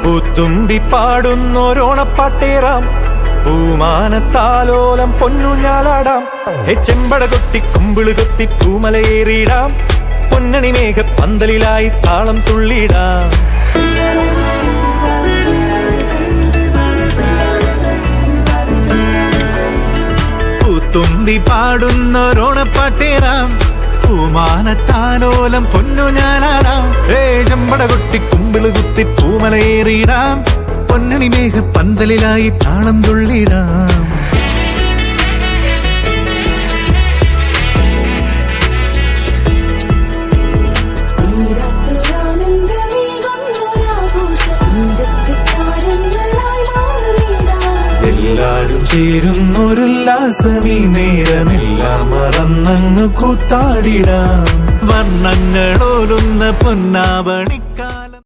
പൂത്തുമ്പി പാടുന്നോരോണപ്പാട്ടേറാം, പൂമാനത്താലോലം പൊന്നുഞ്ഞാലാടാം. ചെമ്പട കൊത്തി കുമ്പിള് കൊത്തി പൂമലയേറിയിടാം, പൊന്നണി മേഘ പന്തലിലായി താളം തുള്ളിടാം. പൂത്തുമ്പി പാടുന്നോരോണപ്പാട്ടേറാം, പൂമാനത്താലോലം പൊന്നുഞ്ഞാലാടാം. ചെമ്പട കൊട്ടി കുമ്പിള് കുത്തി പൂമലയേറിയിടാം, പൊന്നണി മേഘ പന്തലിലായി താളം തുള്ളിടാം. എല്ലാരും ചേരുന്നൊരുല്ലാസമീ നേരമെല്ലാം മറന്നങ്ങ് കൂത്താടിടാം. വർണ്ണങ്ങളോരുന്ന പൊന്നാവണി